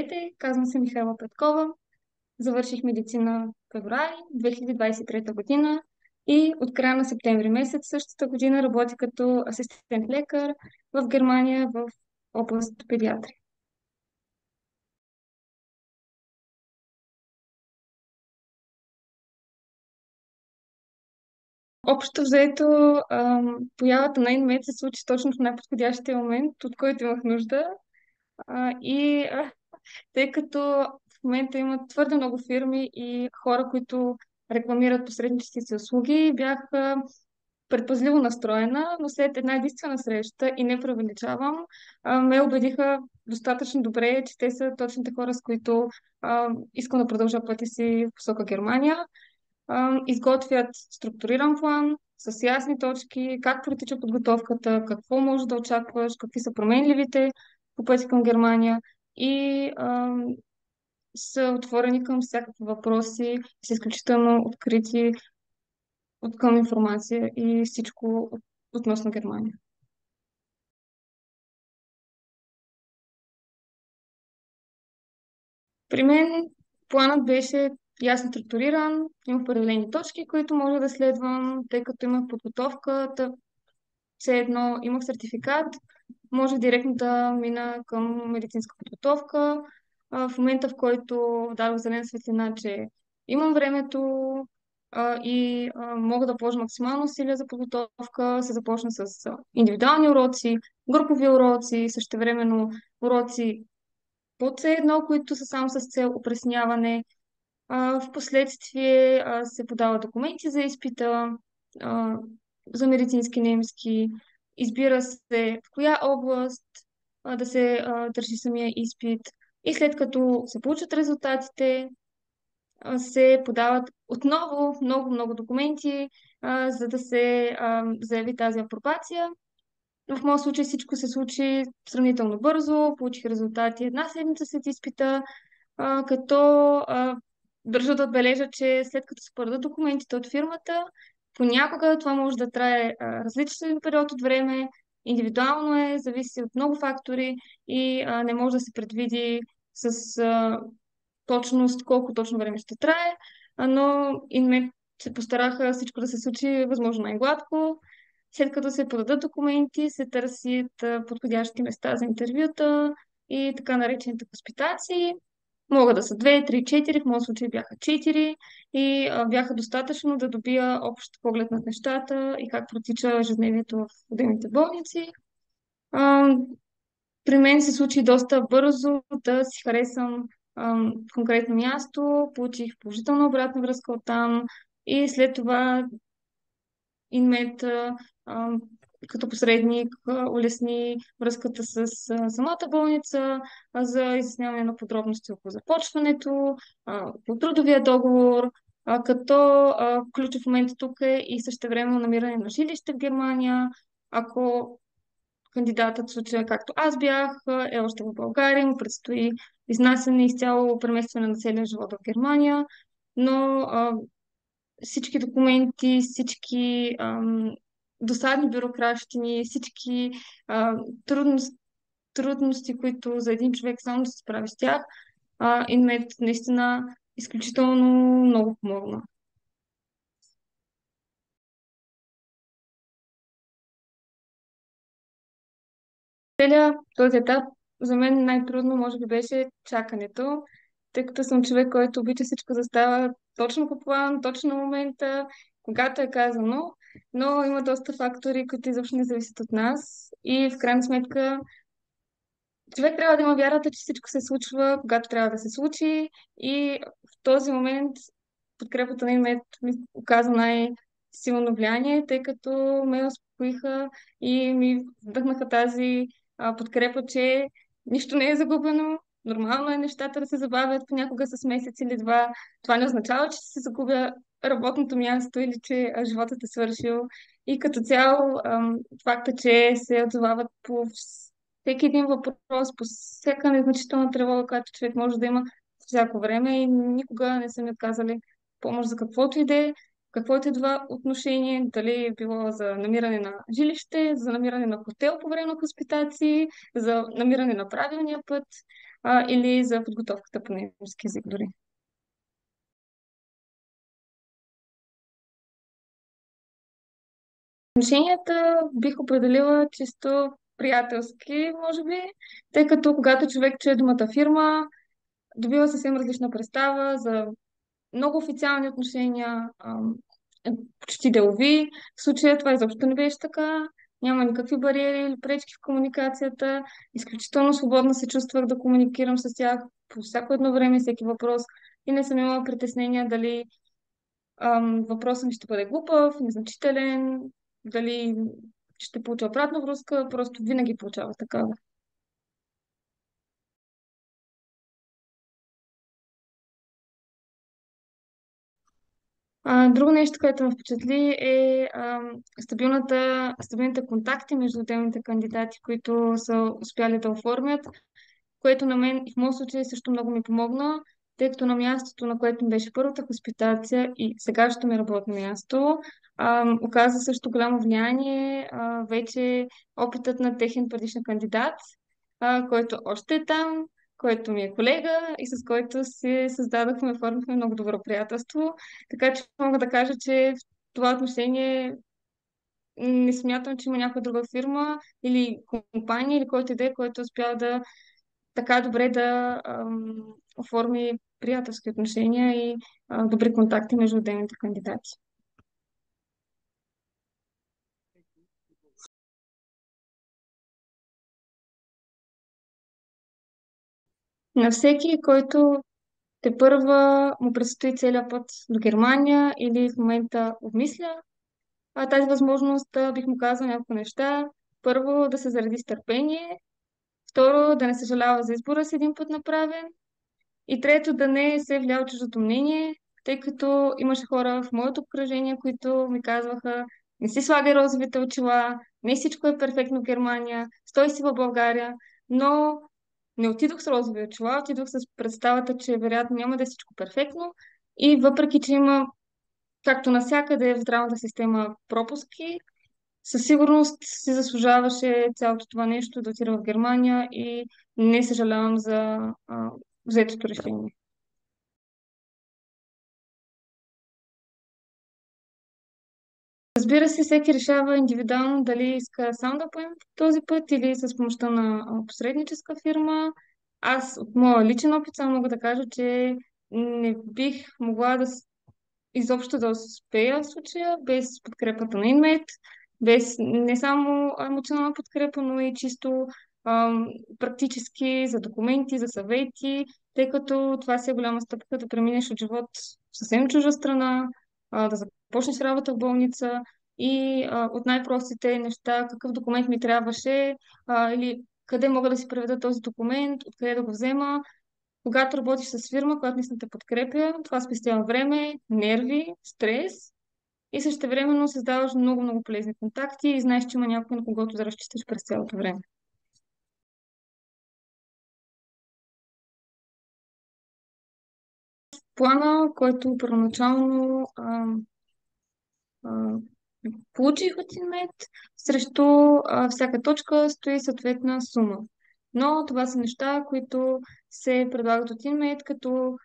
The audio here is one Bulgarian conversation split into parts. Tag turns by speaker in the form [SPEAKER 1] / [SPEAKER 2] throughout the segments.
[SPEAKER 1] Здравейте, казвам се Михайла Петкова. Завърших медицина в февруари 2023 година и от края на септември месец същата година работя като асистент лекар в Германия в област педиатрия. Общо взето, появата на InMed се случи точно в най-подходящия момент, от който имах нужда. Тъй като в момента има твърде много фирми и хора, които рекламират посреднически си услуги, бях предпазливо настроена, но след една единствена среща, и не преувеличавам, ме убедиха достатъчно добре, че те са точните хора, с които искам да продължа пътя си в посока Германия. Изготвят структуриран план с ясни точки, как протича подготовката, какво можеш да очакваш, какви са променливите по пътя към Германия и са отворени към всякакви въпроси, са изключително открити от към информация и всичко относно Германия. При мен планът беше ясно структуриран, има определени точки, които може да следвам, тъй като имах подготовката, все едно имах сертификат, може директно да мина към медицинска подготовка. В момента, в който дадох зелена светлина, че имам времето мога да положа максимално усилия за подготовка, се започна с индивидуални уроци, групови уроци, същевременно уроци по C1, които са само с цел опресняване. В последствие се подават документи за изпита, а, за медицински немски, избира се в коя област да се държи самия изпит и след като се получат резултатите, се подават отново много документи, за да се заяви тази апробация. В моят случай всичко се случи сравнително бързо, получих резултати една седмица след изпита, като държа да отбележа, че след като се подадат документите от фирмата, понякога това може да трае различен период от време, индивидуално е, зависи от много фактори и не може да се предвиди с точност колко точно време ще трае, но инме се постараха всичко да се случи възможно най-гладко. След като се подадат документи, се търсят подходящи места за интервюта и така наречените хоспитации. Могат да са 2, 3, 4, в моят случай бяха 4 и бяха достатъчно да добия общ поглед на нещата и как протича ежедневието в отделните болници. А, При мен се случи доста бързо да си харесам конкретно място, получих положителна обратна връзка от там и след това Инмед като посредник улесни връзката с самата болница за изясняване на подробности около започването, по трудовия договор, като ключов момент тук е и същевременно намиране на жилище в Германия. Ако кандидатът, в случая както аз бях, е още в България, му предстои изнасяне изцяло преместване на целия живот в Германия, но всички документи, всички досадни бюрократщини, всички а, трудности, трудности, които за един човек само да се справи с тях, Инмед наистина изключително много помогна. Целият този етап за мен най-трудно може би беше чакането, тъй като съм човек, който обича всичко да става точно по план, точно на момента, когато е казано, но има доста фактори, които изобщо не зависят от нас и в крайна сметка човек трябва да има вярата, че всичко се случва, когато трябва да се случи и в този момент подкрепата на името ми оказа най-силно влияние, тъй като ме успокоиха и ми вдъхнаха тази подкрепа, че нищо не е загубено, нормално е нещата да се забавят понякога с месец или два. Това не означава, че се загубя работното място или че животът е свършил. И като цяло, факта, че се отзовават по всеки един въпрос, по всяка незначителна тревога, която човек може да има всяко време и никога не са ми отказали помощ за каквото и да е, каквото и това отношение, дали е било за намиране на жилище, за намиране на хотел по време на хоспитации, за намиране на правилния път. или за подготовката по немски език дори. Отношенията бих определила чисто приятелски, може би, тъй като когато човек чуе думата фирма, добива съвсем различна представа за много официални отношения, почти делови. В случая това изобщо не беше така. Няма никакви бариери или пречки в комуникацията. Изключително свободна се чувствах да комуникирам с тях по всяко едно време, всеки въпрос. И не съм имала притеснения дали въпросът ми ще бъде глупав, незначителен, дали ще получа обратна връзка. Просто винаги получава такава. Друго нещо, което ме впечатли е стабилните контакти между отделните кандидати, които са успяли да оформят, което на мен и в моят случай също много ми помогна, тъй като на мястото, на което ми беше първата хоспитация и сегашното ми работно място, оказа също голямо влияние вече опитът на техен предишен кандидат, който още е там, който ми е колега и с който си създадохме, оформихме много добро приятелство. Така че мога да кажа, че в това отношение не смятам, че има някоя друга фирма или компания, или който иде, който успява да така добре да оформи приятелски отношения и добри контакти между отделните кандидати. На всеки, който те първа му предстои целият път до Германия или в момента обмисля тази възможност, бих му казала няколко неща. Първо, да се зареди с търпение. Второ, да не съжалява за избора си един път направен. И трето, да не се влияе от чуждото мнение, тъй като имаше хора в моето обкръжение, които ми казваха: не си слагай розовите очила, не всичко е перфектно в Германия, стой си в България, но не отидох с розови очила, отидох с представата, че вероятно няма да е всичко перфектно и въпреки, че има, както навсякъде в здравната система, пропуски, със сигурност си заслужаваше цялото това нещо да отида в Германия и не съжалявам за взетото решение. Разбира се, всеки решава индивидуално дали иска сам да поеме този път или с помощта на посредническа фирма. Аз от моя личен опит само мога да кажа, че не бих могла изобщо да успея в случая без подкрепата на инмейт, без не само емоционална подкрепа, но и чисто практически за документи, за съвети, тъй като това си е голяма стъпка да преминеш от живот в съвсем чужа страна, да започнеш работа в болница и от най-простите неща, какъв документ ми трябваше или къде мога да си преведа този документ, откъде да го взема. Когато работиш с фирма, която наистина те подкрепя, това спестява време, нерви, стрес и същевременно създаваш много, много полезни контакти и знаеш, че има някой, на когото да разчиташ през цялото време. Плана, който първоначално а, получих от Инмет, срещу всяка точка стои съответна сума. Но това са неща, които се предлагат от Инмет като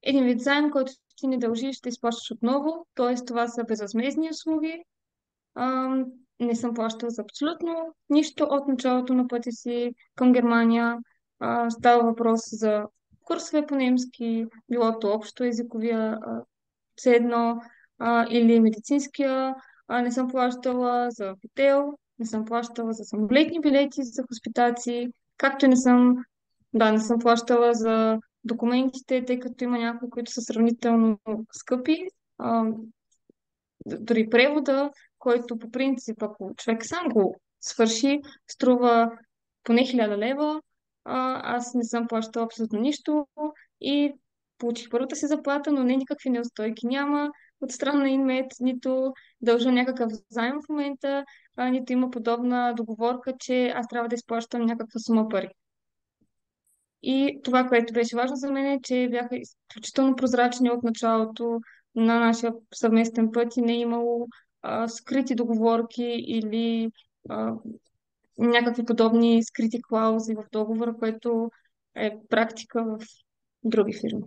[SPEAKER 1] един вид заем, който ти не дължиш, ще изплащаш отново. Т.е. това са безвъзмездни услуги. А, не съм плащала за абсолютно нищо от началото на пътя си към Германия. Става въпрос за курсове по немски, било то общо езиковия C1 или медицинския. Не съм плащала за хотел, не съм плащала за самолетни билети за хоспитации, както и не съм плащала за документите, тъй като има някои, които са сравнително скъпи. А, Дори превода, който по принцип, ако човек сам го свърши, струва поне 1000 лева. Аз не съм плащала абсолютно нищо и получих първата си заплата, но не никакви неустойки няма от страна на Инмет, нито дължа някакъв заем в момента, нито има подобна договорка, че аз трябва да изплащам някаква сума пари. И това, което беше важно за мен е, че бяха изключително прозрачни от началото на нашия съвместен път и не е имало скрити договорки или а, някакви подобни скрити клаузи в договора, което е практика в други фирми.